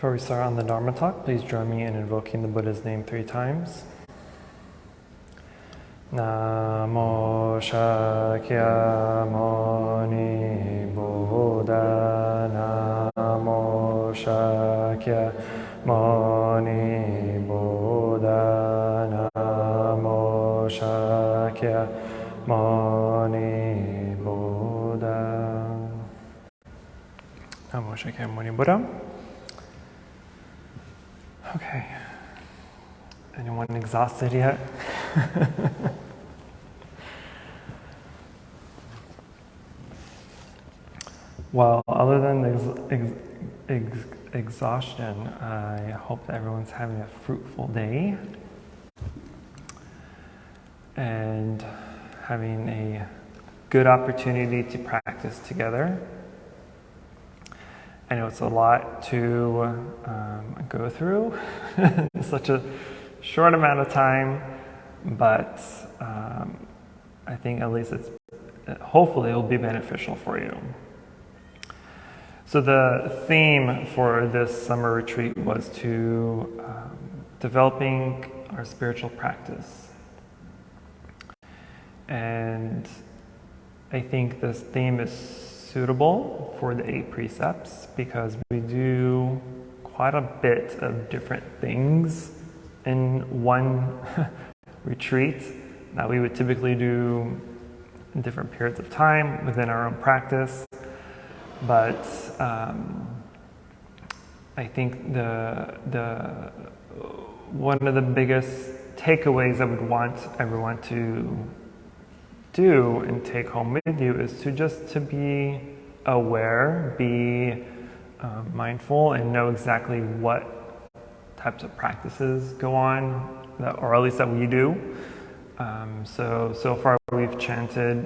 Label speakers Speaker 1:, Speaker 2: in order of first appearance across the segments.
Speaker 1: Before we start on the Dharma talk, please join me in invoking the Buddha's name 3 times. Namo Shakyamuni Buddha. Namo Shakyamuni Buddha. Namo Shakyamuni Buddha. Namo Shakyamuni Buddha. Okay. Anyone exhausted yet? Well, other than exhaustion, I hope that everyone's having a fruitful day and having a good opportunity to practice together. I know it's a lot to go through in such a short amount of time, but I think at least hopefully it will be beneficial for you. So the theme for this summer retreat was to developing our spiritual practice. And I think this theme is suitable for the 8 precepts because we do quite a bit of different things in one retreat that we would typically do in different periods of time within our own practice. But I think the one of the biggest takeaways I would want everyone to do and take home with you is to be aware, be mindful, and know exactly what types of practices go on, or at least that we do. So far we've chanted.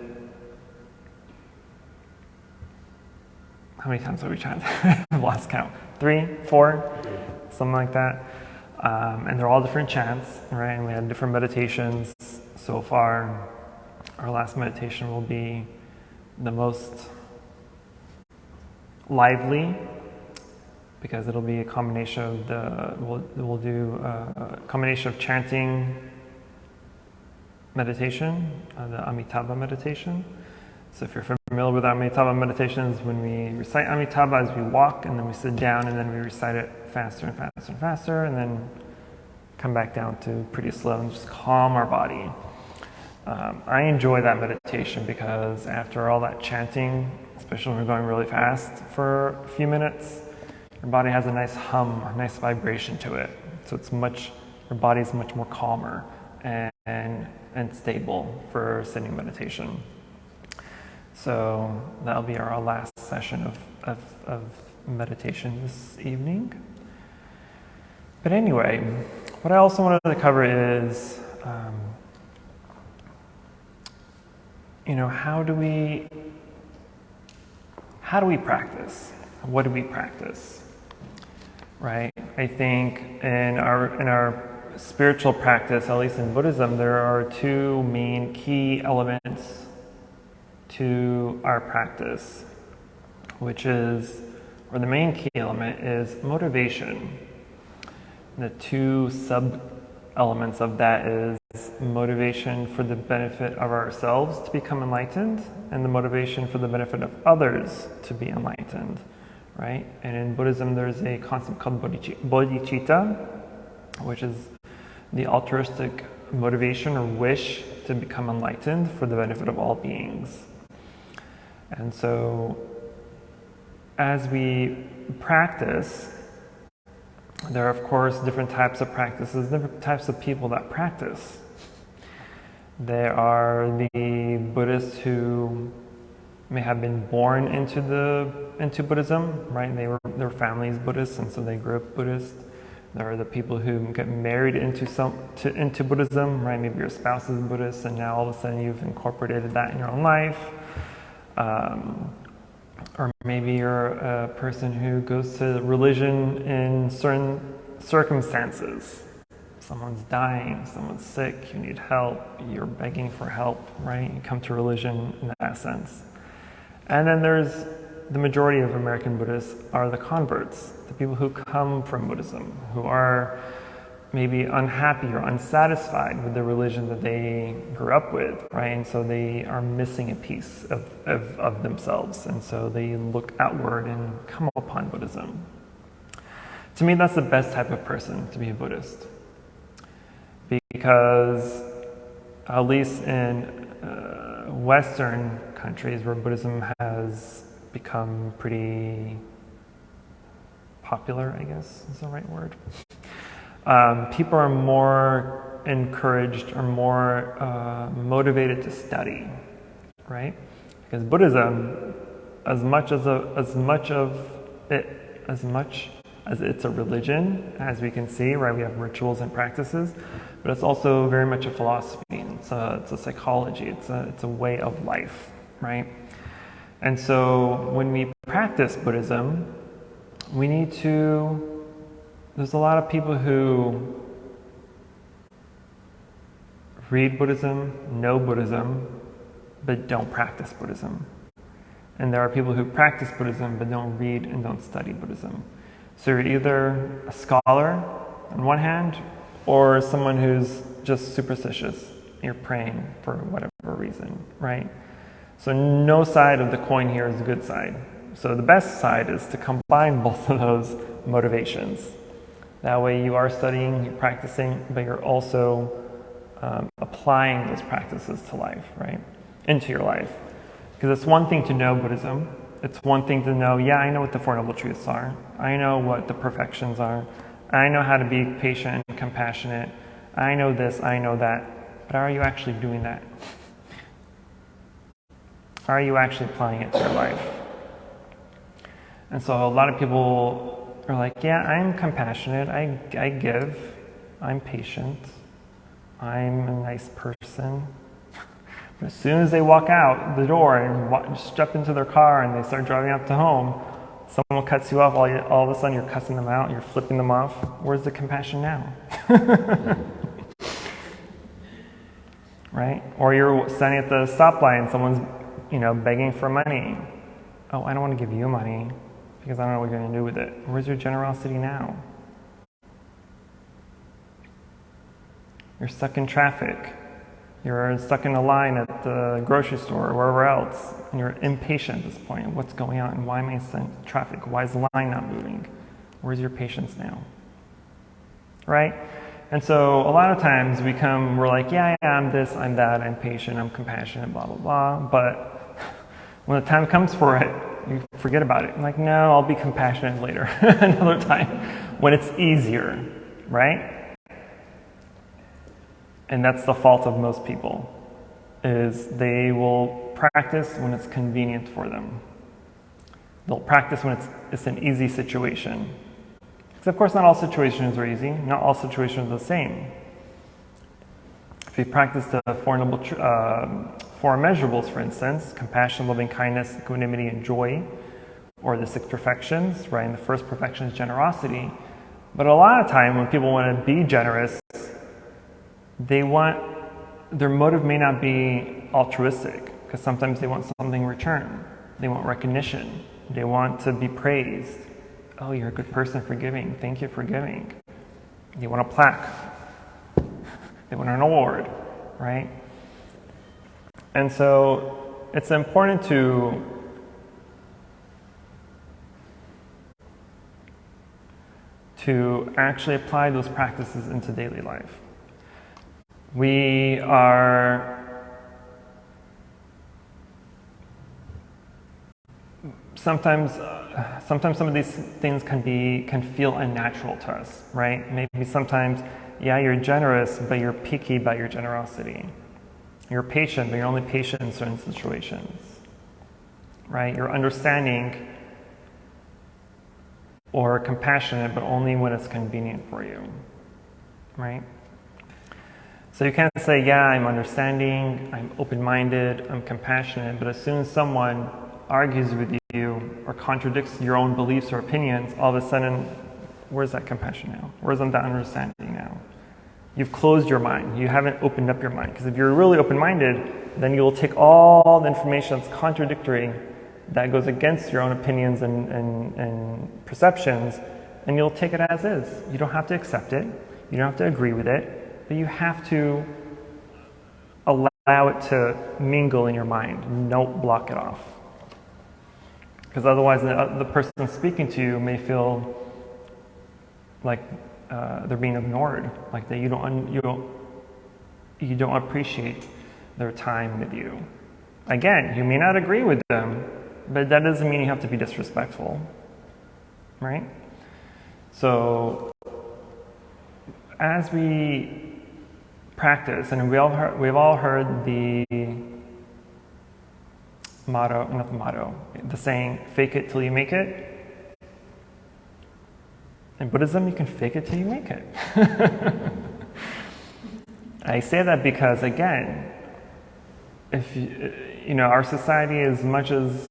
Speaker 1: How many times have we chanted? I've lost count. 3, 4, something like that. And they're all different chants, right? And we had different meditations so far. Our last meditation will be the most lively because it'll be a combination of we'll do a combination of chanting meditation, the Amitabha meditation. So if you're familiar with Amitabha meditations, when we recite Amitabha as we walk, and then we sit down, and then we recite it faster and faster and faster, and then come back down to pretty slow and just calm our body. I enjoy that meditation because after all that chanting, especially when we're going really fast for a few minutes, your body has a nice hum, a nice vibration to it. So your body's much more calmer and stable for sitting meditation. So that'll be our last session of meditation this evening. But anyway, what I also wanted to cover is how do we practice? What do we practice? Right? I think in our spiritual practice, at least in Buddhism, there are 2 main key elements to our practice, the main key element is motivation. The 2 sub-elements of that is motivation for the benefit of ourselves to become enlightened, and the motivation for the benefit of others to be enlightened, right? And in Buddhism, there's a concept called bodhicitta, which is the altruistic motivation or wish to become enlightened for the benefit of all beings. And so, as we practice, there are, of course, different types of practices, different types of people that practice. There are the Buddhists who may have been born into Buddhism, right? Their family's Buddhist, and so they grew up Buddhist. There are the people who get married into Buddhism, right? Maybe your spouse is Buddhist, and now all of a sudden you've incorporated that in your own life. Or maybe you're a person who goes to religion in certain circumstances. Someone's dying, someone's sick, you need help, you're begging for help, right? You come to religion in that sense. And then there's the majority of American Buddhists are the converts, the people who come from Buddhism, who are maybe unhappy or unsatisfied with the religion that they grew up with, right? And so they are missing a piece of themselves, and so they look outward and come upon Buddhism. To me, that's the best type of person to be a Buddhist, because at least in Western countries where Buddhism has become pretty popular, I guess is the right word, people are more encouraged or more motivated to study, right? Because Buddhism, as much as it's a religion, as we can see, right? We have rituals and practices, but it's also very much a philosophy. It's a psychology. It's a way of life, right? And so when we practice Buddhism, we need to. There's a lot of people who read Buddhism, know Buddhism, but don't practice Buddhism. And there are people who practice Buddhism but don't read and don't study Buddhism. So you're either a scholar on one hand, or someone who's just superstitious. You're praying for whatever reason, right? So no side of the coin here is a good side. So the best side is to combine both of those motivations. That way you are studying, you're practicing, but you're also applying those practices to life, right? Into your life. Because it's one thing to know Buddhism. It's one thing to know, yeah, I know what the Four Noble Truths are. I know what the perfections are. I know how to be patient and compassionate. I know this, I know that. But are you actually doing that? Are you actually applying it to your life? And so a lot of people are like, yeah, I'm compassionate. I give. I'm patient. I'm a nice person. But as soon as they walk out the door and step into their car and they start driving up to home, someone cuts you off, all of a sudden you're cussing them out, you're flipping them off. Where's the compassion now? Right? Or you're standing at the stoplight and someone's, begging for money. Oh, I don't want to give you money because I don't know what you're going to do with it. Where's your generosity now? You're stuck in traffic. You're stuck in a line at the grocery store or wherever else, and you're impatient at this point. What's going on? And why am I stuck in traffic? Why is the line not moving? Where's your patience now? Right? And so a lot of times we're like, yeah, I'm this, I'm that, I'm patient, I'm compassionate, blah, blah, blah. But when the time comes for it, you forget about it. I'm like, no, I'll be compassionate later, another time, when it's easier, right? And that's the fault of most people, is they will practice when it's convenient for them. They'll practice when it's an easy situation. Because of course not all situations are easy, not all situations are the same. If you practice the Four Immeasurables, for instance, compassion, loving kindness, equanimity, and joy, or the six perfections, right? And the first perfection is generosity. But a lot of time when people want to be generous, their motive may not be altruistic, because sometimes they want something in return. They want recognition. They want to be praised. Oh, you're a good person for giving. Thank you for giving. They want a plaque. They want an award, right? And so it's important to actually apply those practices into daily life. We are sometimes some of these things can feel unnatural to us, right? Maybe sometimes, yeah, you're generous, but you're picky about your generosity. You're patient, but you're only patient in certain situations, right? You're understanding or compassionate, but only when it's convenient for you, right? So you can't say, yeah, I'm understanding, I'm open-minded, I'm compassionate, but as soon as someone argues with you or contradicts your own beliefs or opinions, all of a sudden, where's that compassion now? Where's that understanding now? You've closed your mind. You haven't opened up your mind. Because if you're really open-minded, then you'll take all the information that's contradictory that goes against your own opinions and perceptions, and you'll take it as is. You don't have to accept it. You don't have to agree with it, but you have to allow it to mingle in your mind. Don't block it off. Because otherwise the person speaking to you may feel like they're being ignored, like that you don't appreciate their time with you. Again, you may not agree with them, but that doesn't mean you have to be disrespectful, right? So as we practice, and we've all heard the motto, not the motto, the saying, fake it till you make it. In Buddhism, you can fake it till you make it. I say that because, again, if our society, as much as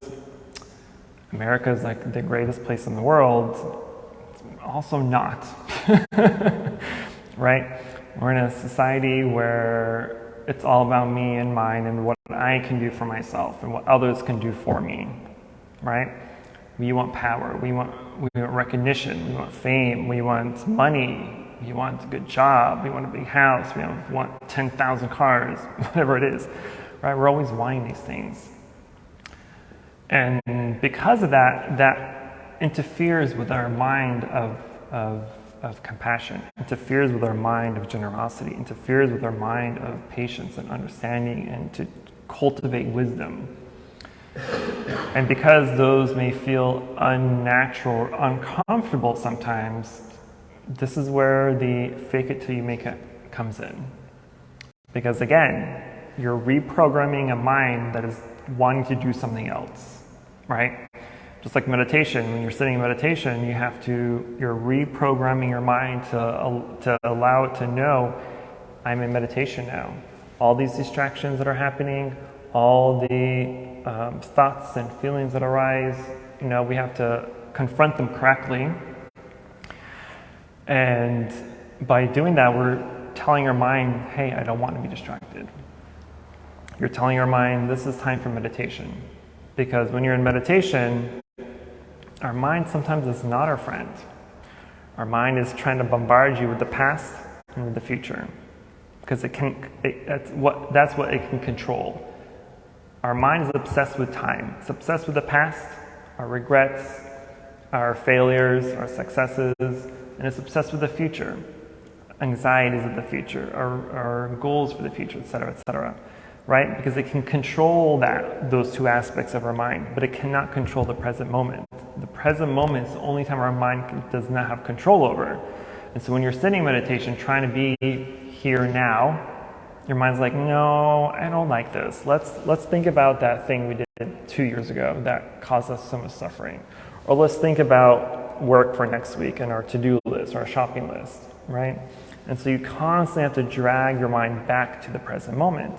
Speaker 1: America is like the greatest place in the world, it's also not, right? We're in a society where it's all about me and mine and what I can do for myself and what others can do for me, right? We want power, we want recognition, we want fame, we want money, we want a good job, we want a big house, we want 10,000 cars, whatever it is, right? We're always wanting these things. And because of that, that interferes with our mind of compassion, interferes with our mind of generosity, interferes with our mind of patience and understanding and to cultivate wisdom. And because those may feel unnatural or uncomfortable sometimes, this is where the fake it till you make it comes in. Because again, you're reprogramming a mind that is wanting to do something else, right? Just like meditation, when you're sitting in meditation, you're reprogramming your mind to allow it to know, I'm in meditation now. All these distractions that are happening, all the thoughts and feelings that arise, we have to confront them correctly. And by doing that, we're telling our mind, hey, I don't want to be distracted. You're telling your mind, this is time for meditation. Because when you're in meditation, our mind sometimes is not our friend. Our mind is trying to bombard you with the past and with the future. Because that's what it can control. Our mind is obsessed with time. It's obsessed with the past, our regrets, our failures, our successes, and it's obsessed with the future. Anxieties of the future, our goals for the future, etc., right? Because it can control those two aspects of our mind, but it cannot control the present moment. The present moment is the only time our mind does not have control over. And so when you're sitting in meditation, trying to be here now, your mind's like, no, I don't like this. Let's think about that thing we did 2 years ago that caused us so much suffering. Or let's think about work for next week and our to-do list, our shopping list, right? And so you constantly have to drag your mind back to the present moment.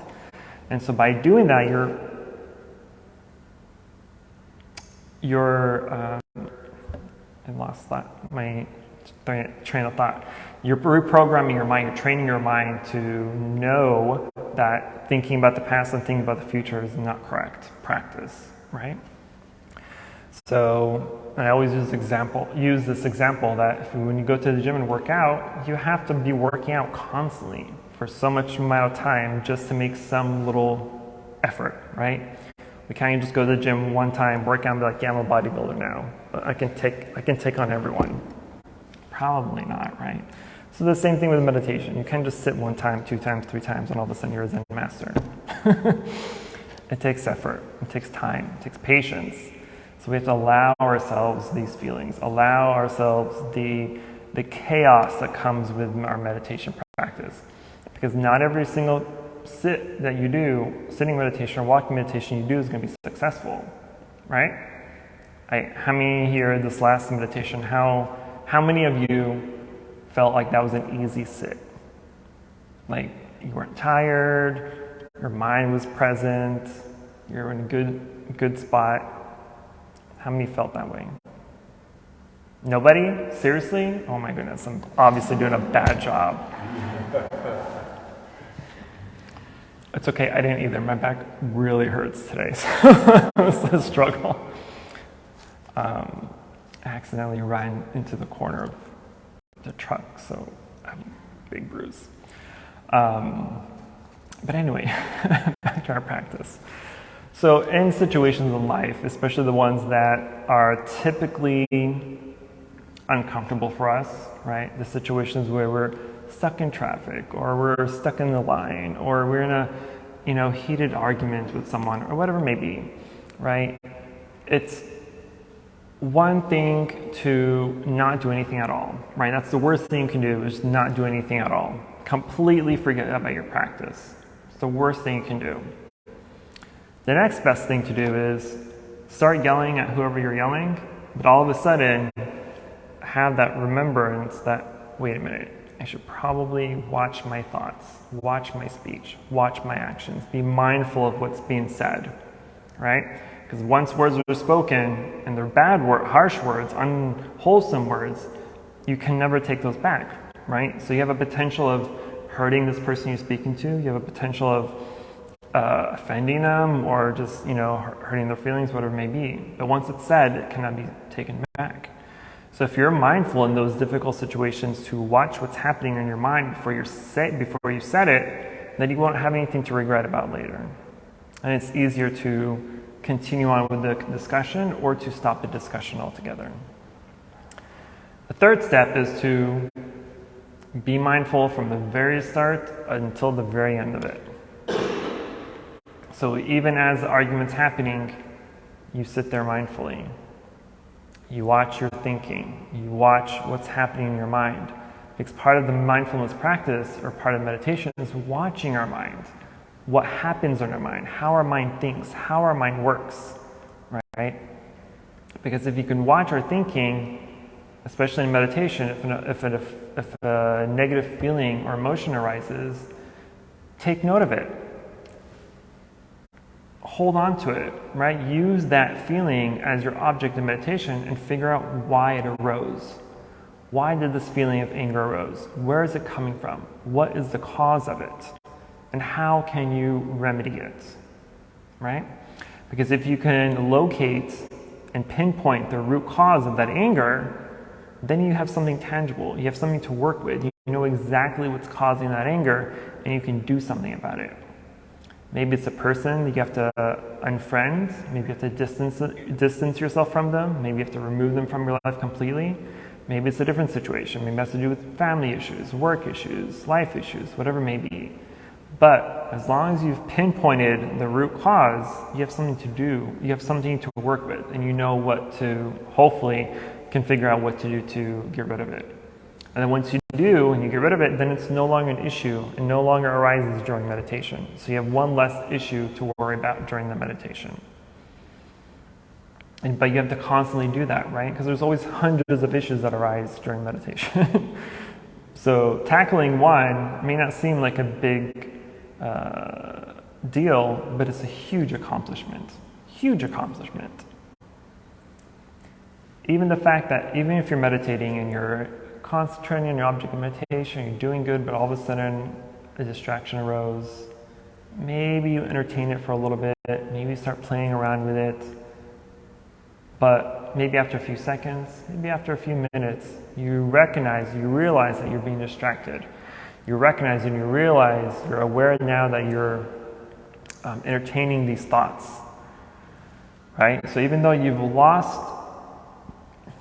Speaker 1: And so by doing that, I lost my train of thought. You're reprogramming your mind, you're training your mind to know that thinking about the past and thinking about the future is not correct practice, right? So, and I always use this example that when you go to the gym and work out, you have to be working out constantly for so much amount of time just to make some little effort, right? We can't just go to the gym one time, work out, and be like, yeah, I'm a bodybuilder now. But I can take on everyone. Probably not, right? So the same thing with meditation. You can't just sit 1 time, 2 times, 3 times, and all of a sudden you're a Zen master. It takes effort. It takes time. It takes patience. So we have to allow ourselves these feelings, allow ourselves the chaos that comes with our meditation practice. Because not every single sit that you do, sitting meditation or walking meditation you do is going to be successful, right? How many here this last meditation, how many of you felt like that was an easy sit? Like you weren't tired, your mind was present, you're in a good spot. How many felt that way? Nobody? Seriously? Oh my goodness, I'm obviously doing a bad job. It's okay, I didn't either. My back really hurts today, so it's a struggle. I accidentally ran into the corner of the truck, so I have a big bruise. But anyway, back to our practice. So in situations in life, especially the ones that are typically uncomfortable for us, right? The situations where we're stuck in traffic, or we're stuck in the line, or we're in a heated argument with someone, or whatever it may be, right? It's one thing to not do anything at all, right? That's the worst thing you can do, is not do anything at all. Completely forget about your practice. It's the worst thing you can do. The next best thing to do is start yelling at whoever you're yelling, but all of a sudden have that remembrance that, wait a minute, I should probably watch my thoughts, watch my speech, watch my actions, be mindful of what's being said, right? Because once words are spoken, and they're bad words, harsh words, unwholesome words, you can never take those back, right? So you have a potential of hurting this person you're speaking to, you have a potential of offending them, or just, hurting their feelings, whatever it may be. But once it's said, it cannot be taken back. So if you're mindful in those difficult situations to watch what's happening in your mind before you said it, then you won't have anything to regret about later. And it's easier to continue on with the discussion or to stop the discussion altogether. The third step is to be mindful from the very start until the very end of it. So even as the argument's happening, you sit there mindfully. You watch your thinking. You watch what's happening in your mind. Because part of the mindfulness practice, or part of meditation, is watching our mind. What happens in our mind, how our mind thinks, how our mind works, right? Because if you can watch our thinking, especially in meditation, if a negative feeling or emotion arises, take note of it. Hold on to it, right? Use that feeling as your object of meditation and figure out why it arose. Why did this feeling of anger arose? Where is it coming from? What is the cause of it? And how can you remedy it, right? Because if you can locate and pinpoint the root cause of that anger, then you have something tangible. You have something to work with. You know exactly what's causing that anger, and you can do something about it. Maybe it's a person that you have to unfriend. Maybe you have to distance yourself from them. Maybe you have to remove them from your life completely. Maybe it's a different situation. Maybe it has to do with family issues, work issues, life issues, whatever it may be. But as long as you've pinpointed the root cause, you have something to do. You have something to work with, and you know what to, hopefully, can figure out what to do to get rid of it. And then once you do, and you get rid of it, then it's no longer an issue and no longer arises during meditation. So you have one less issue to worry about during the meditation. But you have to constantly do that, right? Because there's always hundreds of issues that arise during meditation. So tackling one may not seem like a big deal, but it's a huge accomplishment. Huge accomplishment. Even the fact that even if you're meditating and you're concentrating on your object of meditation, you're doing good, but all of a sudden a distraction arose, maybe you entertain it for a little bit, maybe you start playing around with it, but maybe after a few seconds, maybe after a few minutes, you realize that you're being distracted. You recognize and you realize, you're aware now that you're entertaining these thoughts, right? So even though you've lost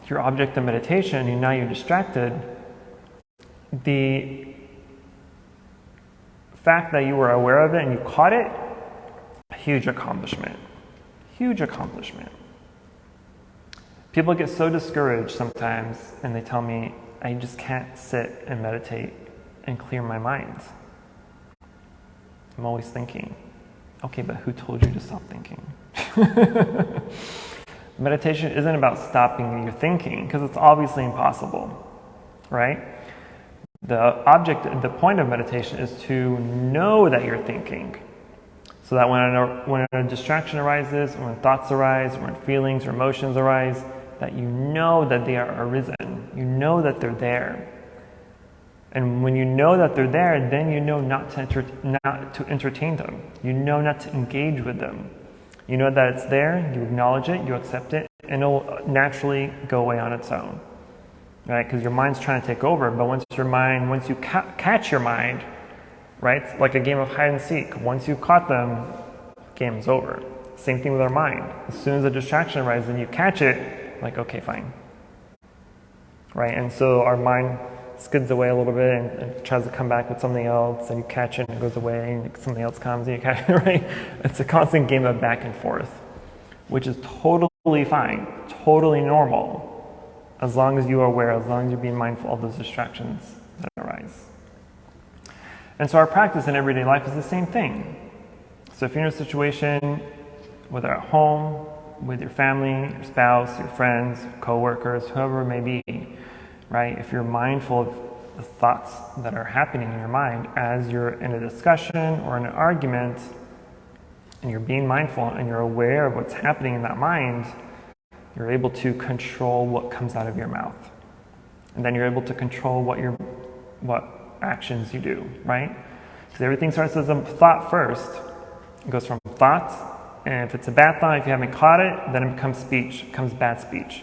Speaker 1: your object of meditation and now you're distracted, the fact that you were aware of it and you caught it, a huge accomplishment. Huge accomplishment. People get so discouraged sometimes and they tell me, I just can't sit and meditate and clear my mind. I'm always thinking. Okay, but who told you to stop thinking? Meditation isn't about stopping your thinking, because it's obviously impossible, right? The point of meditation is to know that you're thinking, so that when a distraction arises, or when thoughts arise, or when feelings or emotions arise, that you know that they are arisen. You know that they're there. And when you know that they're there, then you know not to entertain them. You know not to engage with them. You know that it's there, you acknowledge it, you accept it, and it'll naturally go away on its own. Right? Because your mind's trying to take over, but once you catch your mind, right? It's like a game of hide and seek. Once you've caught them, game's over. Same thing with our mind. As soon as a distraction arises and you catch it, like, okay, fine. Right? And so our mind skids away a little bit and tries to come back with something else, and you catch it and it goes away, and something else comes and you catch it, right? It's a constant game of back and forth, which is totally fine, totally normal, as long as you are aware, as long as you're being mindful of those distractions that arise. And so our practice in everyday life is the same thing. So if you're in a situation, whether at home, with your family, your spouse, your friends, co-workers, whoever it may be, right? If you're mindful of the thoughts that are happening in your mind as you're in a discussion or in an argument, and you're being mindful and you're aware of what's happening in that mind, you're able to control what comes out of your mouth. And then you're able to control what actions you do, right? Because everything starts as a thought first. It goes from thoughts, and if it's a bad thought, if you haven't caught it, then it becomes speech, it becomes bad speech.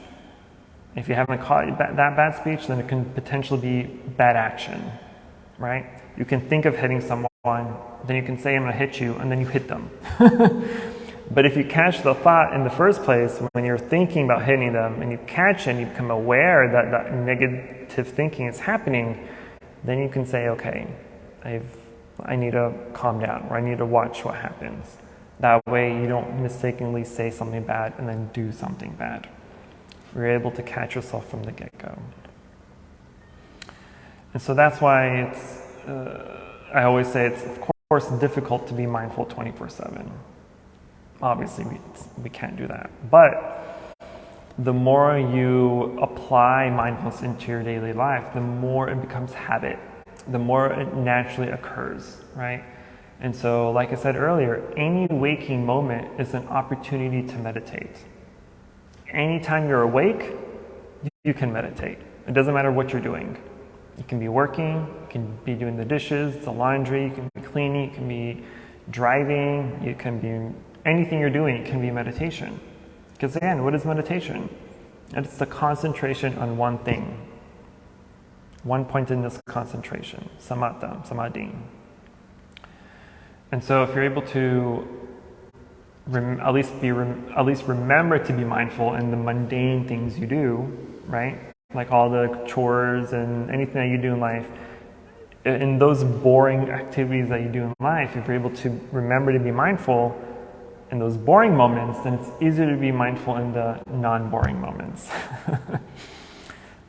Speaker 1: If you haven't caught that bad speech, then it can potentially be bad action, right? You can think of hitting someone, then you can say, I'm going to hit you, and then you hit them. But if you catch the thought in the first place, when you're thinking about hitting them, and you catch it and you become aware that that negative thinking is happening, then you can say, okay, I need to calm down, or I need to watch what happens. That way you don't mistakenly say something bad and then do something bad. You're able to catch yourself from the get-go. And so that's why I always say it's, of course, difficult to be mindful 24/7. Obviously, we can't do that. But the more you apply mindfulness into your daily life, the more it becomes habit, the more it naturally occurs, right? And so, like I said earlier, any waking moment is an opportunity to meditate. Anytime you're awake, you can meditate. It doesn't matter what you're doing. You can be working, you can be doing the dishes, the laundry, you can be cleaning, you can be driving, you can be anything you're doing, it can be meditation. Because again, what is meditation? It's the concentration on one thing. One pointedness concentration, samatha, samadhi. And so if you're able to at least remember to be mindful in the mundane things you do, right? Like all the chores and anything that you do in life, in those boring activities that you do in life, if you're able to remember to be mindful in those boring moments, then it's easier to be mindful in the non-boring moments.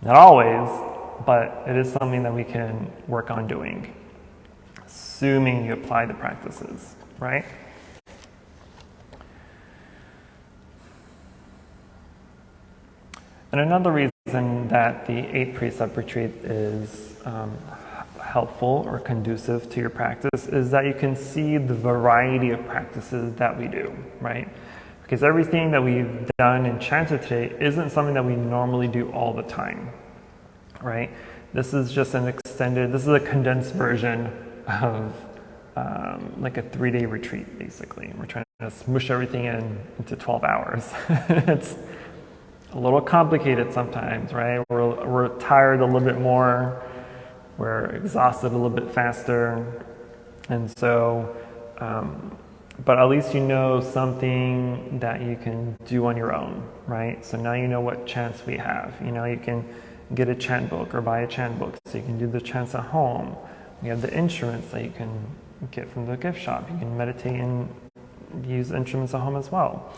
Speaker 1: Not always, but it is something that we can work on doing, assuming you apply the practices, right? And another reason that the 8 precept retreat is helpful or conducive to your practice is that you can see the variety of practices that we do, right? Because everything that we've done and chanted today isn't something that we normally do all the time, right? This is just this is a condensed version of like a 3-day retreat, basically. We're trying to smush everything into 12 hours. It's a little complicated sometimes, right? We're tired a little bit more, we're exhausted a little bit faster, and so, but at least you know something that you can do on your own, right? So now you know what chants we have. You know, you can get a chant book or buy a chant book, so you can do the chants at home. We have the instruments that you can get from the gift shop. You can meditate and use instruments at home as well.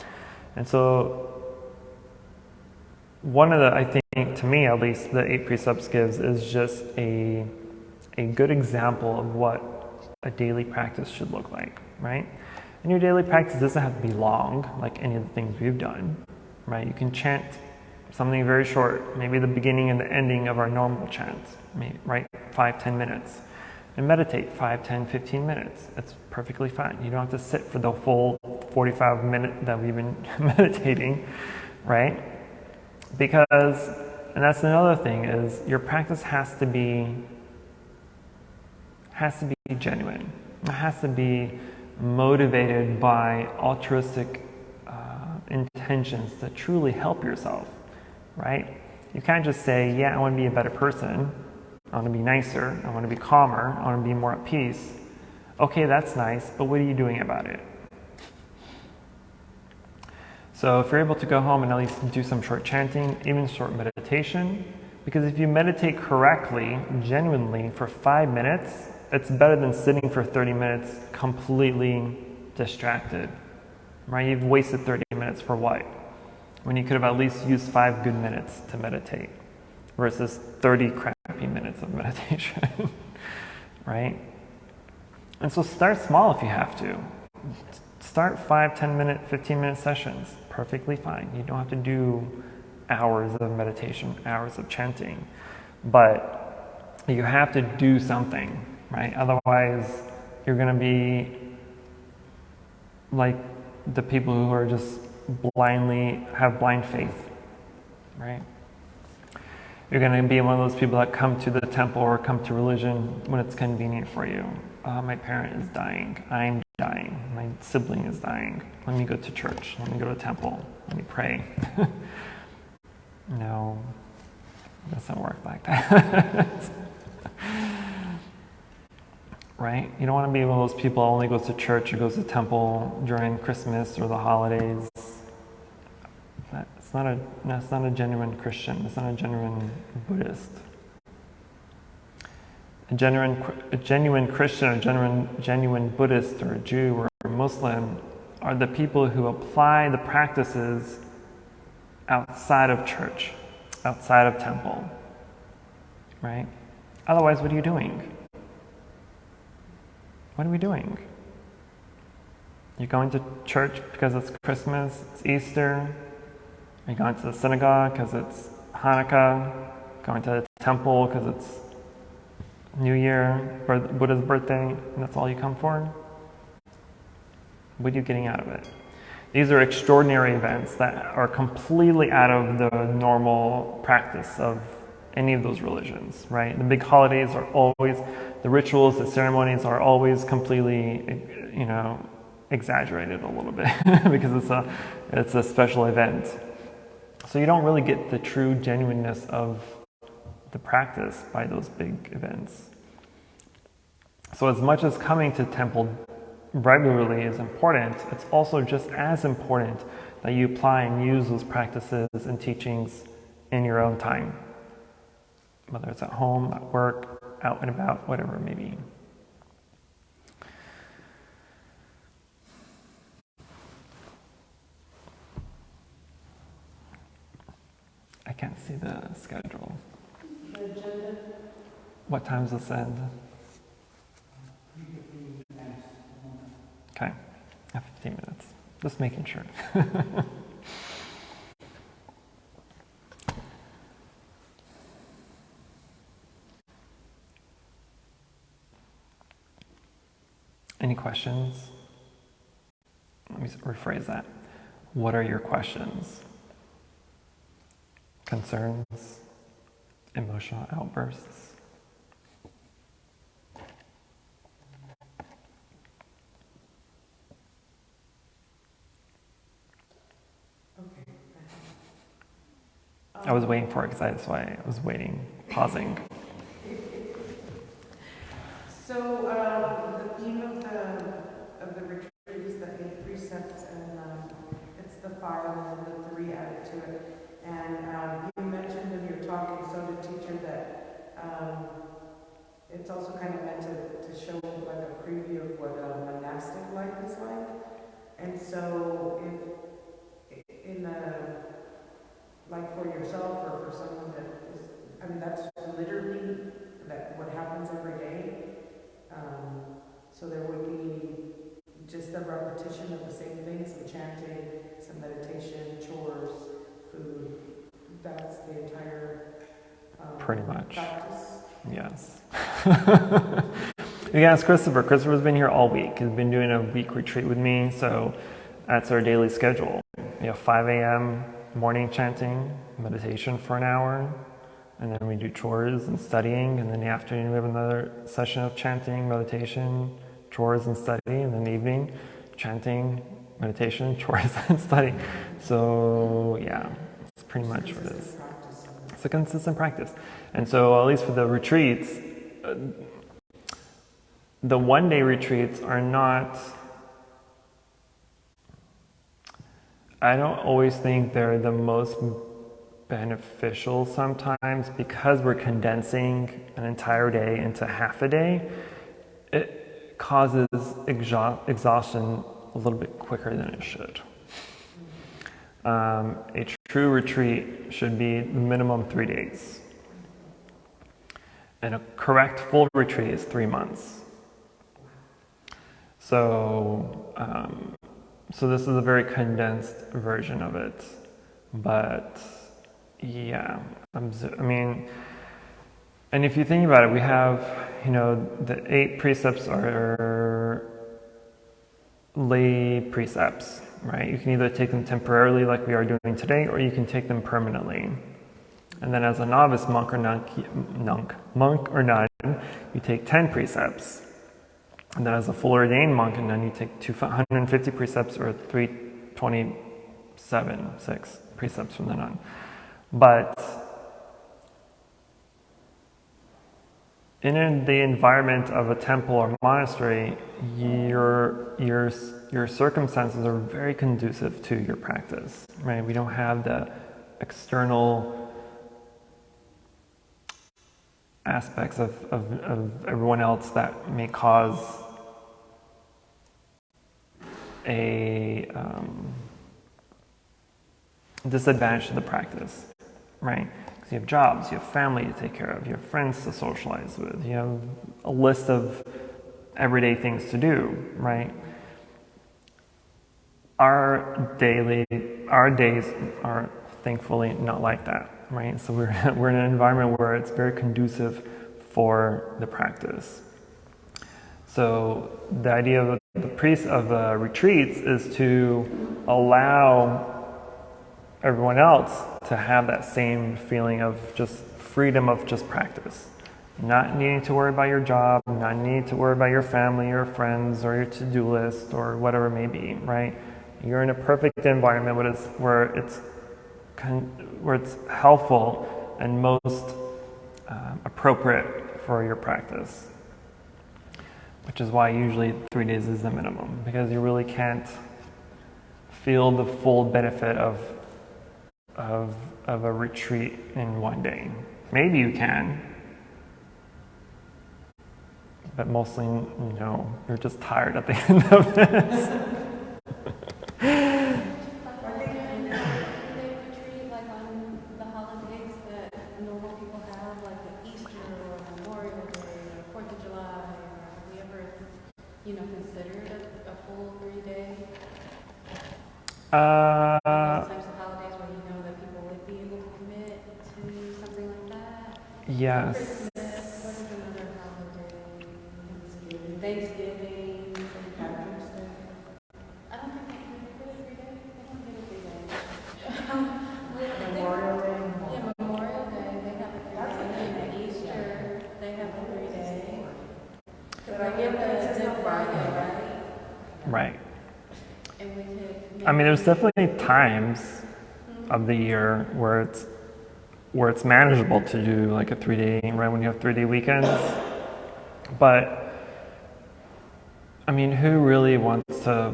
Speaker 1: And so one of the, I think, to me at least, the 8 precepts gives is just a good example of what a daily practice should look like, right? And your daily practice doesn't have to be long, like any of the things we've done, right? You can chant something very short, maybe the beginning and the ending of our normal chants, right? 5-10 minutes. And meditate 5, 10, 15 minutes. It's perfectly fine. You don't have to sit for the full 45 minutes that we've been meditating, right? Because, and that's another thing, is your practice has to be has to be genuine. It has to be motivated by altruistic intentions to truly help yourself, right? You can't just say, yeah, I want to be a better person. I want to be nicer. I want to be calmer. I want to be more at peace. Okay, that's nice, but what are you doing about it? So if you're able to go home and at least do some short chanting, even short meditation, because if you meditate correctly, genuinely, for 5 minutes, it's better than sitting for 30 minutes completely distracted, right? You've wasted 30 minutes for what? When you could have at least used 5 good minutes to meditate versus 30 crappy minutes of meditation, right? And so start small if you have to. Start 5, 10 minute, 15 minute sessions, perfectly fine. You don't have to do hours of meditation, hours of chanting, but you have to do something, right? Otherwise, you're going to be like the people who are just blindly have blind faith, right? You're going to be one of those people that come to the temple or come to religion when it's convenient for you. My parent is dying. I'm dying. My sibling is dying. Let me go to church. Let me go to the temple. Let me pray. No, it doesn't work like that. Right? You don't want to be one of those people who only goes to church or goes to temple during Christmas or the holidays. That's not a genuine Christian. It's not a genuine Buddhist. A genuine Christian or genuine Buddhist or a Jew or a Muslim are the people who apply the practices outside of church, outside of temple, right? Otherwise, what are you doing? What are we doing? You're going to church because it's Christmas, it's Easter. You're going to the synagogue because it's Hanukkah. Going to the temple because it's New Year, Buddha's birthday, and that's all you come for? What are you getting out of it? These are extraordinary events that are completely out of the normal practice of any of those religions, right? The big holidays are always, the rituals, the ceremonies are always completely, exaggerated a little bit because it's a special event. So you don't really get the true genuineness of the practice by those big events. So as much as coming to temple regularly is important, it's also just as important that you apply and use those practices and teachings in your own time, whether it's at home, at work, out and about, whatever it may be. I can't see the schedule.
Speaker 2: The agenda.
Speaker 1: What time does this end? Okay, 15 minutes. Just making sure. Any questions? Let me rephrase that. What are your questions? Concerns? Emotional outbursts? I was waiting for it because that's why I was waiting, pausing.
Speaker 2: So the theme of the retreat is the 8 precepts, and it's the 5 and the 3 added to it. And you mentioned in your talk, and so did teacher, that it's also kind of meant to show like a preview of what a monastic life is like. And so if in the like for yourself or for someone that is, I mean, that's literally what happens every day. So there would be just the repetition of the same things, some chanting, some meditation, chores, food. That's the entire
Speaker 1: pretty much
Speaker 2: practice.
Speaker 1: Yes. You can ask Christopher. Christopher's been here all week. He's been doing a week retreat with me, so that's our daily schedule. 5 a.m. morning chanting, meditation for an hour, and then we do chores and studying, and then in the afternoon we have another session of chanting, meditation, chores and study, and then in the evening, chanting, meditation, chores and study. So yeah, it's pretty much what it is. It's a consistent practice. And so at least for the retreats, the one-day retreats are not, I don't always think they're the most beneficial sometimes, because we're condensing an entire day into half a day. It causes exhaustion a little bit quicker than it should. A true retreat should be minimum 3 days. And a correct full retreat is 3 months. So, so this is a very condensed version of it. But yeah, I mean, and if you think about it, we have, you know, the 8 precepts are lay precepts, right? You can either take them temporarily like we are doing today, or you can take them permanently. And then as a novice monk or nun, you take 10 precepts. And then as a full ordained monk and nun, you take 250 precepts or 6 precepts from the nun. But in the environment of a temple or monastery, your circumstances are very conducive to your practice, right? We don't have the external aspects of everyone else that may cause a disadvantage to the practice, right? Because you have jobs, you have family to take care of, you have friends to socialize with, you have a list of everyday things to do, right? Our days are thankfully not like that, right? So we're in an environment where it's very conducive for the practice. So the idea of the retreats is to allow everyone else to have that same feeling of just freedom of just practice. Not needing to worry about your job, not needing to worry about your family or friends or your to-do list or whatever it may be, right? You're in a perfect environment where it's helpful and most appropriate for your practice. Which is why usually 3 days is the minimum, because you really can't feel the full benefit of a retreat in 1 day. Maybe you can, but mostly, you know, you're just tired at the end of this.
Speaker 3: Those types of holidays where you know that people would be able to commit to something like that?
Speaker 1: Yes.
Speaker 3: What is another holiday? Thanksgiving, St. Patrick's Day. I don't think they can do it 3 days. They don't get it 3 days. Memorial Day. Yeah, Memorial Day. They have a 3 day. Easter, they have a 3 day. But I get that it's Good Friday, right?
Speaker 1: Right. I mean, there's definitely times of the year where it's manageable to do like a 3 day, right, when you have 3 day weekends. But I mean, who really wants to?
Speaker 3: I would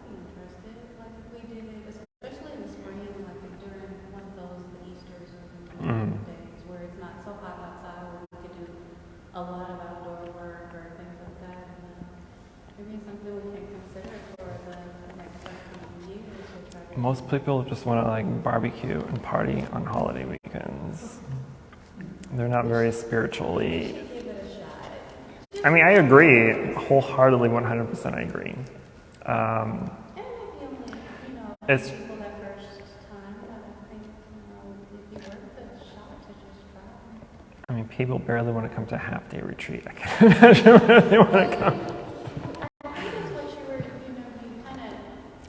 Speaker 3: be interested. Like if we did it, especially in the spring, like during one of those Easters or days where it's not so hot outside, where we could do a lot of outdoor work or things like that. Maybe it's something we can consider for the next years.
Speaker 1: Most people just want to like barbecue and party on holiday weekends. They're not very spiritually.
Speaker 3: Give it a shot.
Speaker 1: I mean, I agree wholeheartedly, 100%. I agree.
Speaker 3: It might be only,
Speaker 1: It's
Speaker 3: people that first time, but I think it'd be worth a shot to just try.
Speaker 1: I mean, people barely want to come to a half-day retreat. I can't imagine where they want to come.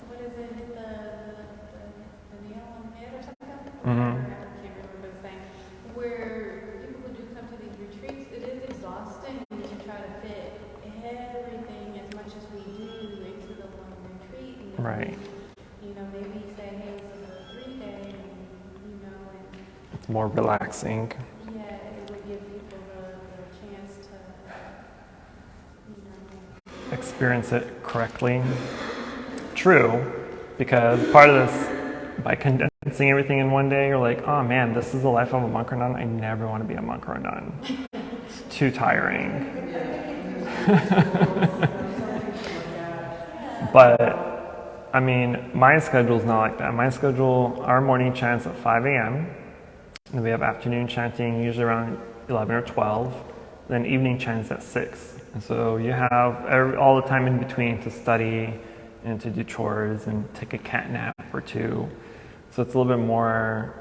Speaker 3: What is it, hit the nail on the head or something?
Speaker 1: Mm-hmm.
Speaker 3: I can't
Speaker 1: Right.
Speaker 3: You know, maybe say, hey, this is a 3-day, and, you know, and
Speaker 1: It's more relaxing.
Speaker 3: yeah, it would give people the chance to, you know.
Speaker 1: Experience it correctly. True, because part of this, by condensing everything in one day, you're like, oh man, this is the life of a monk or nun. I never want to be a monk or a nun. It's too tiring. But, I mean, my schedule's not like that. My schedule, our morning chants at 5 a.m., and we have afternoon chanting usually around 11 or 12, then evening chants at 6. And so you have all the time in between to study and to do chores and take a cat nap or two. So it's a little bit more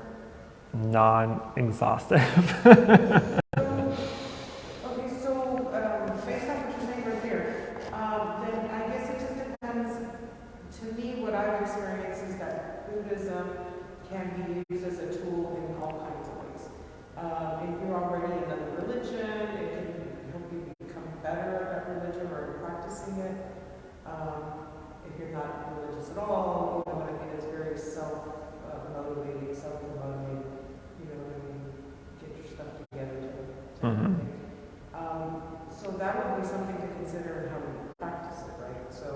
Speaker 1: non-exhaustive.
Speaker 2: Okay, so based on what you're saying right there, then I guess it just depends. To me, what I've experienced is that Buddhism can be used as a tool in all kinds of ways. If you're already in another religion, it can help you become better at that religion or practicing it. If you're not religious at all, you know what I mean, it's very self-motivating, self-promoting, you know, when you get your stuff together to so that would be something to consider in how we practice it, right? So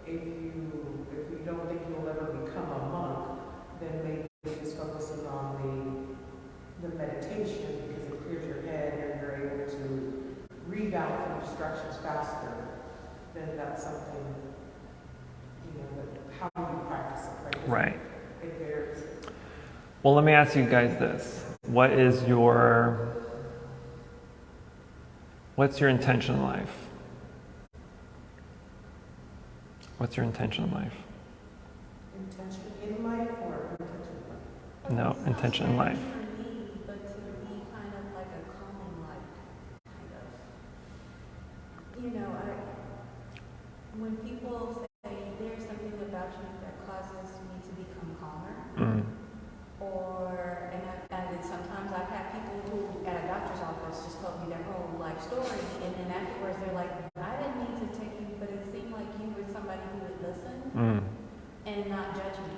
Speaker 2: if you don't think you'll ever become a monk, then maybe just focusing on the meditation because it clears your head and you're able to rebound from distractions faster, then that's something, you know, that how you practice it, right?
Speaker 1: Right.
Speaker 2: It varies.
Speaker 1: Well, let me ask you guys this. What's your intention in life? What's your intention in life?
Speaker 2: Intention in life or intention in life?
Speaker 1: No, intention in life.
Speaker 3: For me, but to be kind of like a calming light, kind of. You know, when people say there's something about you that causes me to become calmer, and sometimes I've had people who at a doctor's office just told me their whole life story, and then afterwards they're like, I didn't mean to take you, but it seemed like you were somebody who would listen and not judge me.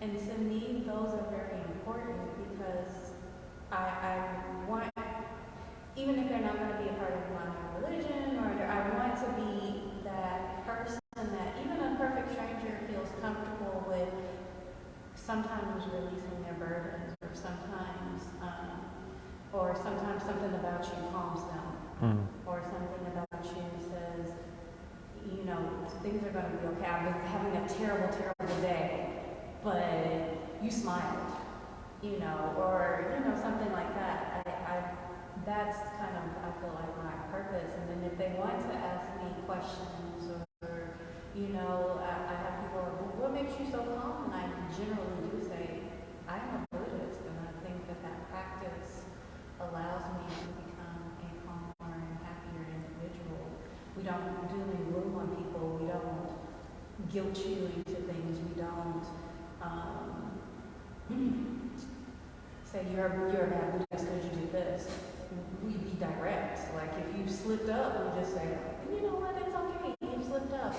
Speaker 3: And to me, those are very important because I want, even if they're not going to be a part of my religion, or I want to be that person that even a perfect stranger feels comfortable with sometimes releasing their burdens, or sometimes something about you calms them, or something about you says, you know, things are going to be okay. I've been having a terrible, terrible day, but you smiled, you know, or, you know, something like that. That's kind of, I feel like, my purpose. And then if they want to ask me questions or, you know, I have people, what makes you so calm? And I generally do say, I'm a Buddhist, and I think that practice allows me to become a calmer and happier individual. We don't doom and gloom on people. We don't guilt you into things. We don't say you're a bad Buddhist because you do this. We be direct. Like if you slipped up, we just say, you know what, it's okay. You slipped up.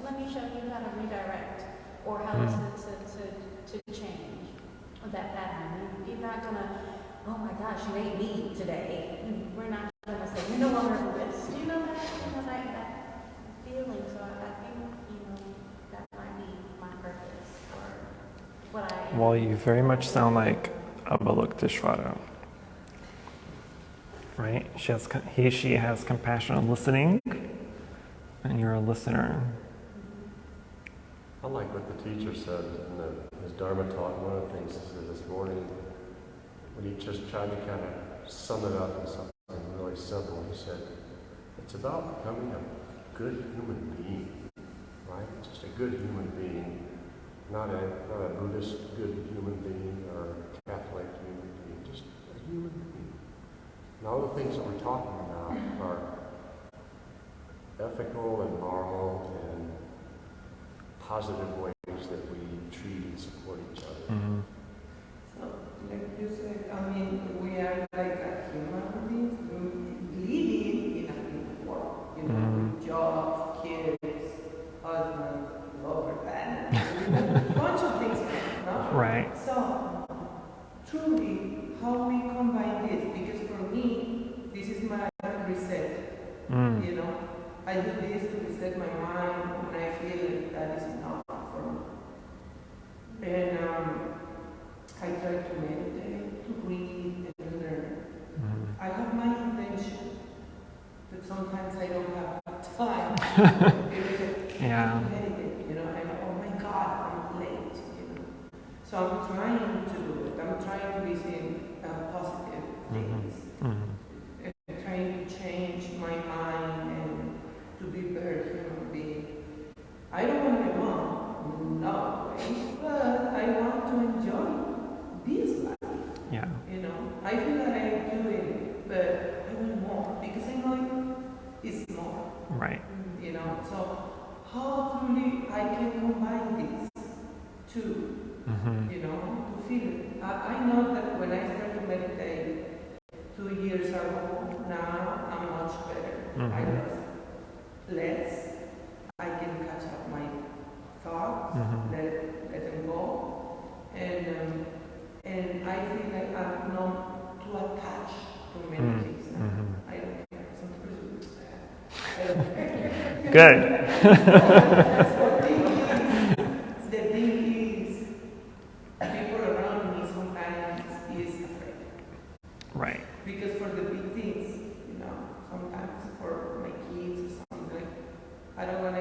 Speaker 3: Let me show you how to redirect or how to change that pattern. You're not gonna, oh my gosh, you ate meat today. We're not gonna say you're no longer Buddhist. You know that? You know that feeling. So I think, you know, that might be my purpose or what I am.
Speaker 1: Well, you very much sound like Avalokiteshvara, right? She has compassion on listening, and you're a listener.
Speaker 4: I like what the teacher said in his Dharma talk. One of the things he said this morning, when he just tried to kind of sum it up in something really simple, he said, it's about becoming a good human being, right? Just a good human being, not a Buddhist good human being or a Catholic human being, just a human being. And all the things that we're talking about are ethical and moral and positive ways that we treat and support each other.
Speaker 5: So, like you said, I mean, we are like a human beings living in a world, you know, with jobs, kids, husbands, lovers, and a bunch of things happen, no?
Speaker 1: Right.
Speaker 5: So, truly, how we combine this, because for me, this is my reset, you know? I do this to reset my mind when I feel like that is enough for me. And I try to meditate, to read, and learn. I have my intention, but sometimes I don't have time.
Speaker 1: Yeah.
Speaker 5: To meditate, you know, and oh my God, I'm late, you know. So I'm trying to do it. I'm trying to be seeing positive things. And trying to change my mind and to be a better human being. I don't want to be mom, no way, but I want to enjoy this life.
Speaker 1: Yeah.
Speaker 5: You know, I feel that I'm doing it, but I want more because I know it's more.
Speaker 1: Right.
Speaker 5: You know, so how truly I can combine these two, you know, to feel it. I know that when I started to meditate 2 years ago, now I'm much better. I lost less. I can catch up my thoughts, let them go, and I feel like I'm not too attached to many things now. I don't care. Some people would say, I don't care.
Speaker 1: Good.
Speaker 5: That's what the thing is, people around me sometimes is afraid.
Speaker 1: Right.
Speaker 5: Because for the big things, you know, sometimes for my kids or something, I don't wanna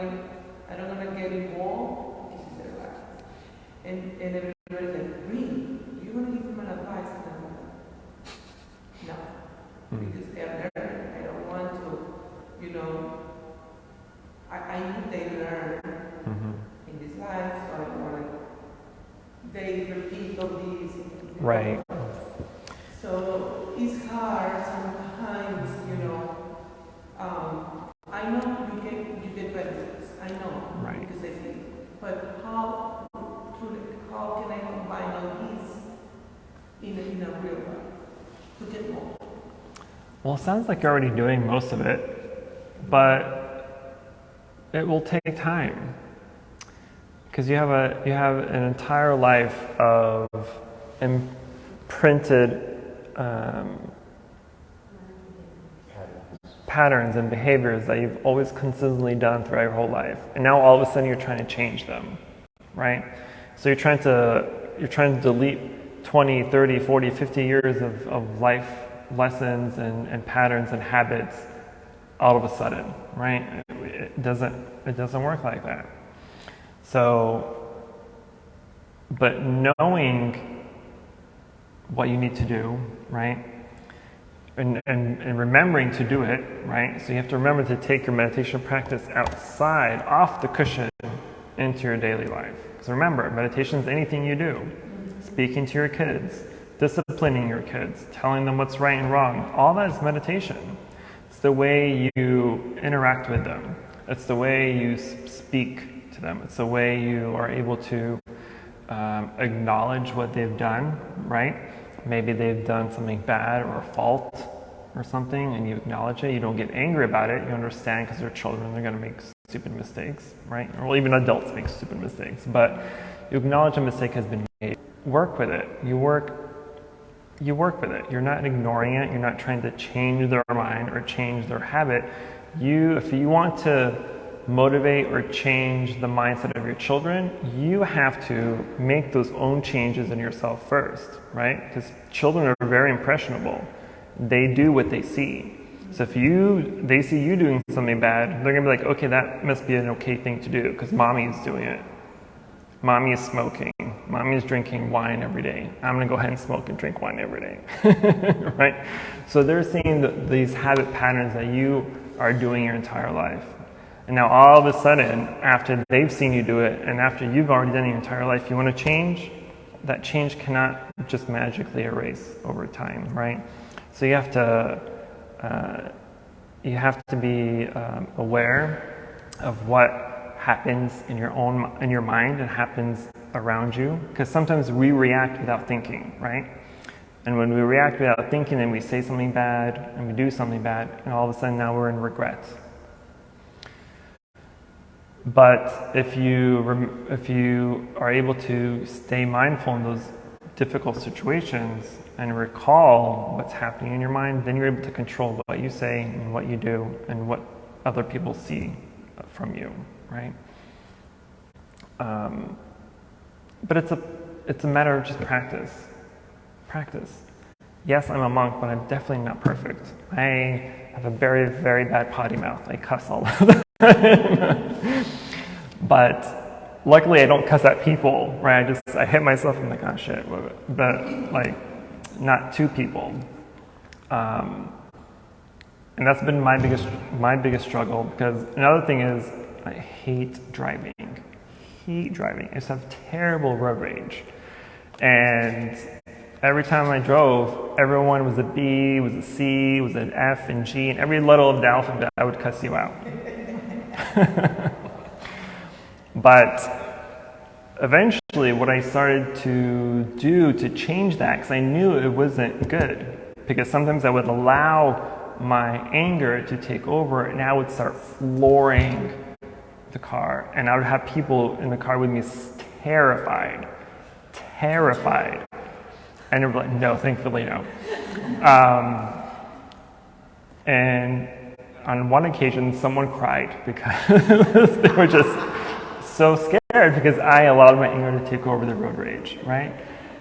Speaker 5: get involved because it's their life. And everybody's like, really? Do you wanna give them an advice? And I'm like, no. Because they're learning. I don't want to, you know, I need they learn in this life, so I don't wanna they repeat all these.
Speaker 1: Right.
Speaker 5: So it's hard sometimes, you know. I know you get benefits. I know,
Speaker 1: Right.
Speaker 5: because I feel. But how can I combine all these in a real way to get more?
Speaker 1: Well, it sounds like you're already doing most of it, but it will take time because you have an entire life of imprinted patterns and behaviors that you've always consistently done throughout your whole life, and now all of a sudden you're trying to change them, right? So you're trying to delete 20, 30, 40, 50 years of life lessons and patterns and habits all of a sudden, right? It doesn't work like that. So, but knowing what you need to do, right? And remembering to do it, right? So you have to remember to take your meditation practice outside, off the cushion, into your daily life. Because remember, meditation is anything you do. Speaking to your kids, disciplining your kids, telling them what's right and wrong, all that is meditation. It's the way you interact with them. It's the way you speak to them. It's the way you are able to acknowledge what they've done, right? Maybe they've done something bad or a fault or something, and you acknowledge it. You don't get angry about it. You understand because they're children. They're going to make stupid mistakes, right? Or even adults make stupid mistakes. But you acknowledge a mistake has been made. Work with it. You work with it. You're not ignoring it. You're not trying to change their mind or change their habit. If you want to motivate or change the mindset of your children, you have to make those own changes in yourself first, right? Because children are very impressionable. They do what they see. So if they see you doing something bad, they're gonna be like, okay, that must be an okay thing to do because mommy's doing it. Mommy is smoking. Mommy is drinking wine every day. I'm gonna go ahead and smoke and drink wine every day, right? So they're seeing these habit patterns that you are doing your entire life. And now all of a sudden, after they've seen you do it, and after you've already done it your entire life, you want to change, that change cannot just magically erase over time, right? So you have to be aware of what happens in your mind and happens around you, because sometimes we react without thinking, right? And when we react without thinking, and we say something bad, and we do something bad, and all of a sudden now we're in regret. But if you are able to stay mindful in those difficult situations and recall what's happening in your mind, then you're able to control what you say and what you do and what other people see from you, right? But it's a matter of just practice. Practice. Yes, I'm a monk, but I'm definitely not perfect. I have a very, very bad potty mouth. I cuss all the time. But luckily I don't cuss at people, right? I hit myself and I'm like, oh shit. But like, not to people. And that's been my biggest struggle, because another thing is I hate driving. I just have terrible road rage. And every time I drove, everyone was a B, was a C, was an F and G, and every letter of the alphabet, I would cuss you out. But eventually what I started to do to change that, because I knew it wasn't good, because sometimes I would allow my anger to take over and I would start flooring the car, and I would have people in the car with me terrified. And they were like, no, thankfully no. And on one occasion, someone cried because they were just so scared because I allowed my anger to take over the road rage, right?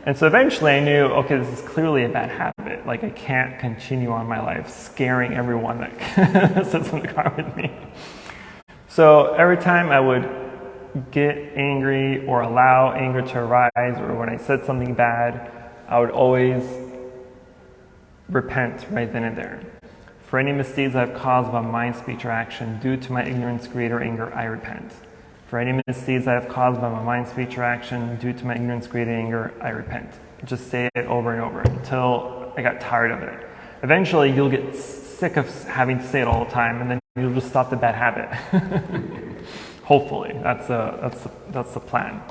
Speaker 1: And so eventually I knew, okay, this is clearly a bad habit. Like, I can't continue on my life scaring everyone that sits in the car with me. So every time I would get angry or allow anger to arise, or when I said something bad, I would always repent right then and there. For any misdeeds I have caused by mind, speech, or action due to my ignorance, greed, or anger, I repent. For any misdeeds I have caused by my mind, speech, or action due to my ignorance, greed, and anger, I repent. Just say it over and over until I got tired of it. Eventually, you'll get sick of having to say it all the time, and then you'll just stop the bad habit. Hopefully, that's the plan.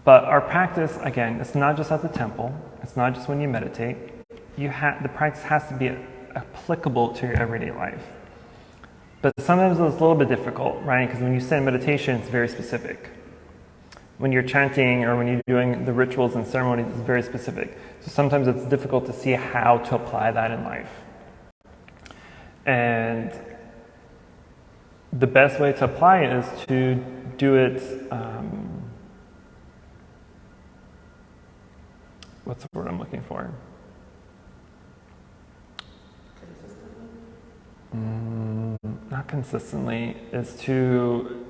Speaker 1: But our practice, again, it's not just at the temple. It's not just when you meditate. The practice has to be applicable to your everyday life. But sometimes it's a little bit difficult, right? Because when you sit in meditation, it's very specific. When you're chanting or when you're doing the rituals and ceremonies, it's very specific. So sometimes it's difficult to see how to apply that in life. And the best way to apply it is to do it, what's the word I'm looking for? Not consistently, is to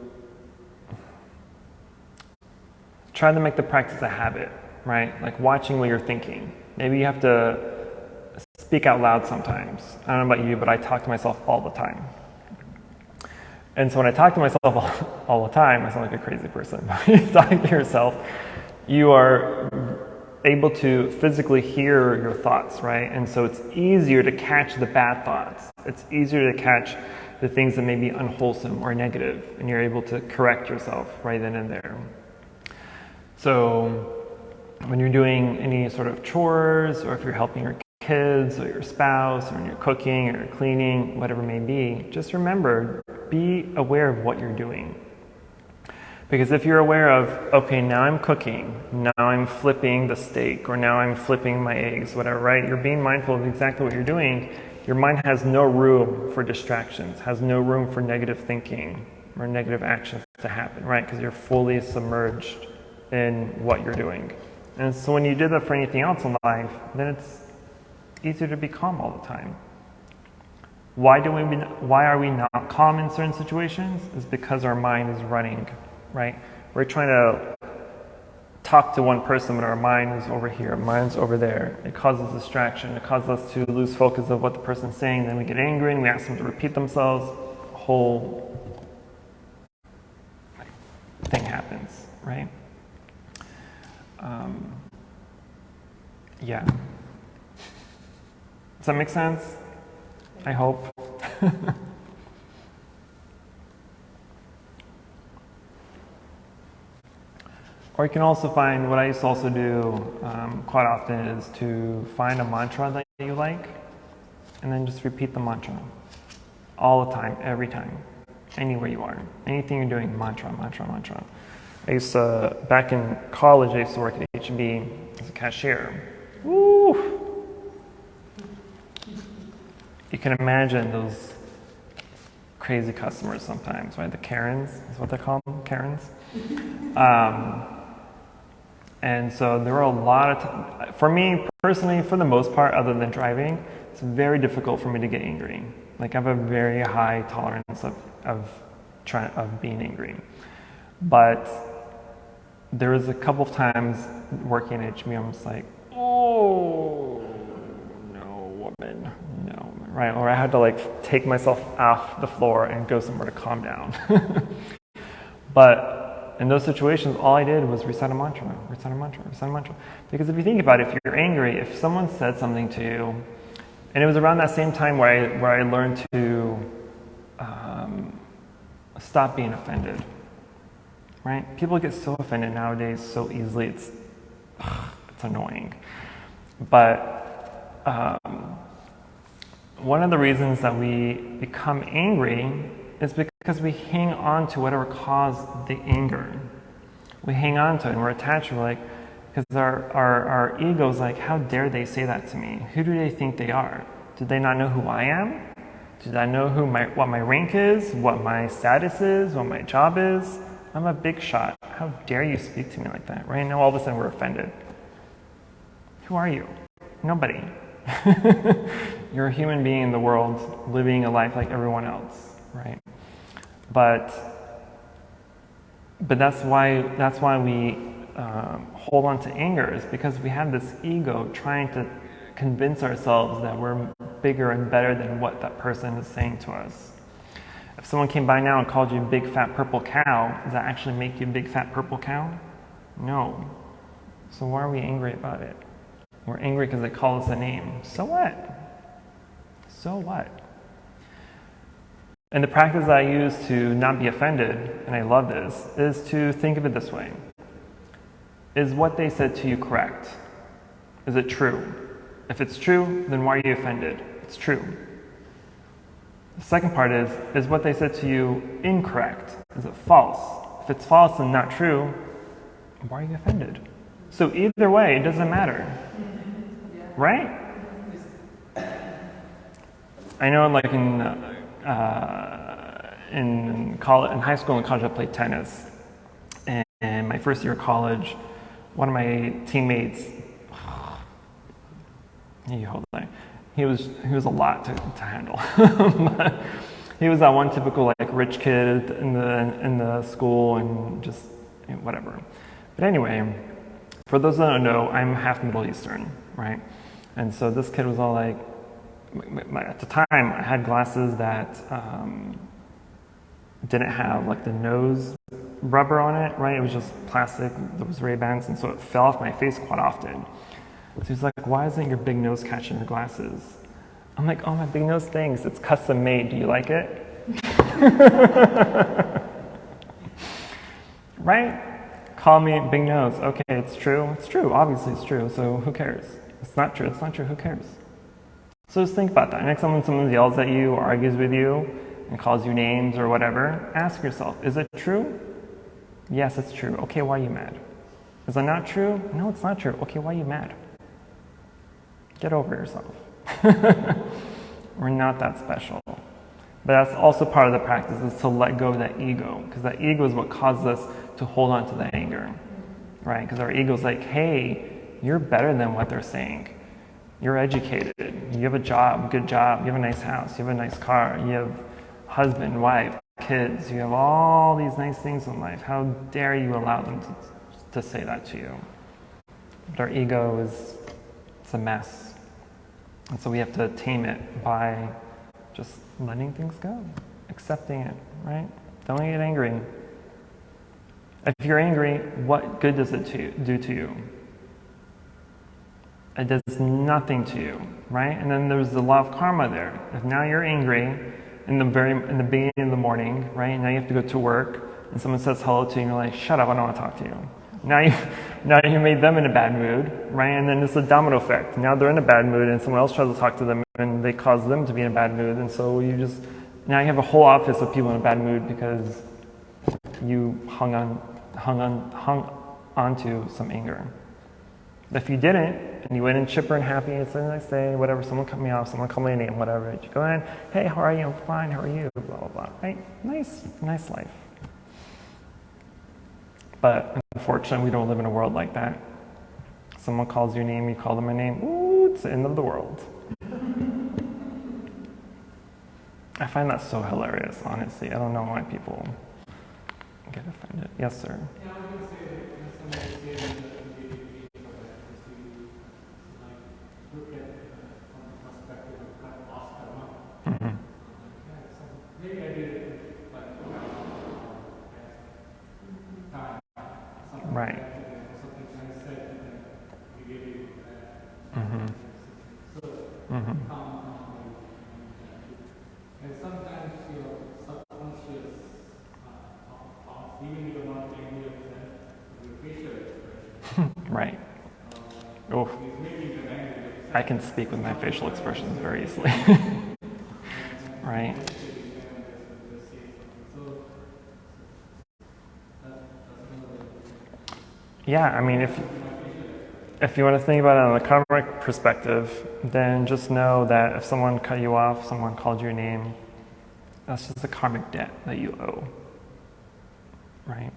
Speaker 1: try to make the practice a habit, right? Like watching what you're thinking. Maybe you have to speak out loud sometimes. I don't know about you, but I talk to myself all the time. And so when I talk to myself all the time, I sound like a crazy person. When you talk to yourself, you are able to physically hear your thoughts, right? And so it's easier to catch the bad thoughts. It's easier to catch the things that may be unwholesome or negative, and you're able to correct yourself right then and there. So when you're doing any sort of chores, or if you're helping your kids or your spouse, or you're cooking or cleaning, whatever it may be, just remember, be aware of what you're doing. Because if you're aware of, okay, now I'm cooking, now I'm flipping the steak, or now I'm flipping my eggs, whatever, right? You're being mindful of exactly what you're doing. Your mind has no room for distractions, has no room for negative thinking or negative actions to happen, right? Because you're fully submerged in what you're doing. And so when you do that for anything else in life, then it's easier to be calm all the time. Why are we not calm in certain situations? It's because our mind is running, right? We're trying to talk to one person, but our mind is over here, our mind's over there. It causes distraction. It causes us to lose focus of what the person's saying. Then we get angry and we ask them to repeat themselves. The whole thing happens, right? Yeah. Does that make sense? I hope. Or you can also find, what I used to also do quite often is to find a mantra that you like, and then just repeat the mantra all the time, every time. anywhere you are. Anything you're doing, mantra, mantra, mantra. I used to, back in college, I used to work at H&B as a cashier. Woo! You can imagine those crazy customers sometimes, right? The Karens is what they call them, Karens. And so there were a lot of, for me personally, for the most part, other than driving, it's very difficult for me to get angry. Like I have a very high tolerance of being angry. But there was a couple of times working at HB, I'm just like, oh, no, woman, no, right? Or I had to like take myself off the floor and go somewhere to calm down. But in those situations, all I did was recite a mantra, recite a mantra, recite a mantra. Because if you think about it, if you're angry, if someone said something to you, and it was around that same time where I learned to stop being offended, right? People get so offended nowadays so easily, it's annoying. But one of the reasons that we become angry is because we hang on to whatever caused the anger. We hang on to it and we're attached. We're like, because our ego's like, how dare they say that to me? Who do they think they are? Do they not know who I am? Do I know what my rank is, what my status is, what my job is? I'm a big shot. How dare you speak to me like that? Right now, all of a sudden, we're offended. Who are you? Nobody. You're a human being in the world, living a life like everyone else, right? But that's why we hold on to anger, is because we have this ego trying to convince ourselves that we're bigger and better than what that person is saying to us. If someone came by now and called you a big fat purple cow, does that actually make you a big fat purple cow? No. So why are we angry about it? We're angry because they call us a name. So what? So what? And the practice that I use to not be offended, and I love this, is to think of it this way. Is what they said to you correct? Is it true? If it's true, then why are you offended? It's true. The second part is what they said to you incorrect? Is it false? If it's false and not true, why are you offended? So either way, it doesn't matter. Right? I know like in high school and college I played tennis. And my first year of college, one of my teammates, he was a lot to handle. He was that one typical like rich kid in the school and just whatever. But anyway, for those that don't know, I'm half Middle Eastern, right? And so this kid was all like, at the time I had glasses that didn't have like the nose rubber on it, right? It was just plastic, those Ray-Bans, and so it fell off my face quite often. So he's like, why isn't your big nose catching your glasses? I'm like, oh, my big nose, thanks. It's custom made. Do you like it? Right? Call me big nose. Okay, it's true. It's true. Obviously, it's true. So who cares? It's not true. It's not true. Who cares? So just think about that. Next time when someone yells at you or argues with you and calls you names or whatever, ask yourself, is it true? Yes, it's true. Okay, why are you mad? Is it not true? No, it's not true. Okay, why are you mad? Get over yourself. We're not that special. But that's also part of the practice, is to let go of that ego, because that ego is what causes us to hold on to the anger, right? Because our ego is like, hey, you're better than what they're saying. You're educated. You have a job, good job. You have a nice house. You have a nice car. You have husband, wife, kids. You have all these nice things in life. How dare you allow them to say that to you? But our ego it's a mess. And so we have to tame it by just letting things go, accepting it, right? Don't get angry. If you're angry, what good does it do to you? It does nothing to you, right? And then there's the law of karma there. If now you're angry in the beginning of the morning, right? Now you have to go to work, and someone says hello to you, and you're like, shut up, I don't want to talk to you. Now you made them in a bad mood, right? And then it's a domino effect. Now they're in a bad mood, and someone else tries to talk to them, and they cause them to be in a bad mood, and so you just Now you have a whole office of people in a bad mood because you hung onto some anger. But if you didn't, and you went in chipper and happy, it's the next day, whatever, someone cut me off, someone called me a name, whatever, you go in, hey, how are you? I'm fine, how are you? Blah, blah, blah, right? Nice life. But unfortunately, we don't live in a world like that. Someone calls your name, you call them a name, ooh, it's the end of the world. I find that so hilarious, honestly. I don't know why people get offended. Yes, sir.
Speaker 6: Yeah, I was going to say that when somebody says that you like look at from the perspective of past karma.
Speaker 1: Mm-hmm.
Speaker 6: Maybe I did it like time, something
Speaker 1: Right.
Speaker 6: like that, or something I said to them, you gave it
Speaker 1: Mm-hmm.
Speaker 6: so
Speaker 1: Mm-hmm.
Speaker 6: and sometimes your subconscious thoughts, even if you're not angry of them, your facial expression.
Speaker 1: Right. Oh,
Speaker 6: Is maybe the language of
Speaker 1: I can speak with my facial expressions very easily. Right. Yeah, I mean, if you want to think about it on the karmic perspective, then just know that if someone cut you off, someone called your name, that's just a karmic debt that you owe, right?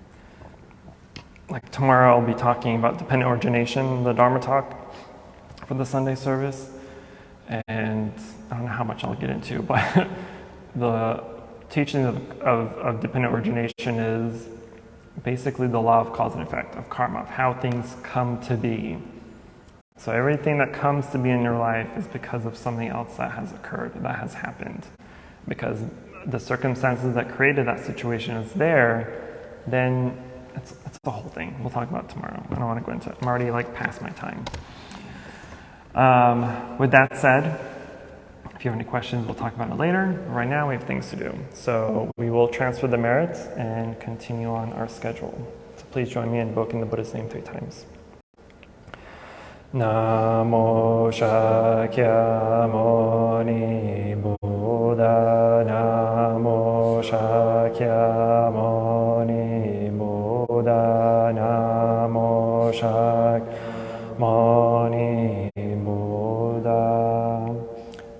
Speaker 1: Like tomorrow I'll be talking about dependent origination, the Dharma talk for the Sunday service, and I don't know how much I'll get into, but the teaching of dependent origination is basically the law of cause and effect, of karma, of how things come to be. So everything that comes to be in your life is because of something else that has occurred, that has happened. Because the circumstances that created that situation is there, then it's the whole thing. We'll talk about it tomorrow. I don't want to go into it. I'm already past my time. With that said, if you have any questions, we'll talk about it later. Right now, we have things to do. So we will transfer the merits and continue on our schedule. So please join me in invoking the Buddha's name 3 times. Namo Shakyamuni Buddha. Namo Shakyamuni Buddha. Namo Shakyamuni Buddha.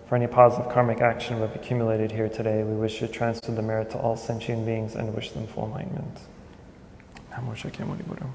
Speaker 1: For any positive karmic action we've accumulated here today, we wish to transfer the merit to all sentient beings and wish them full enlightenment. Namo Shakyamuni Buddha.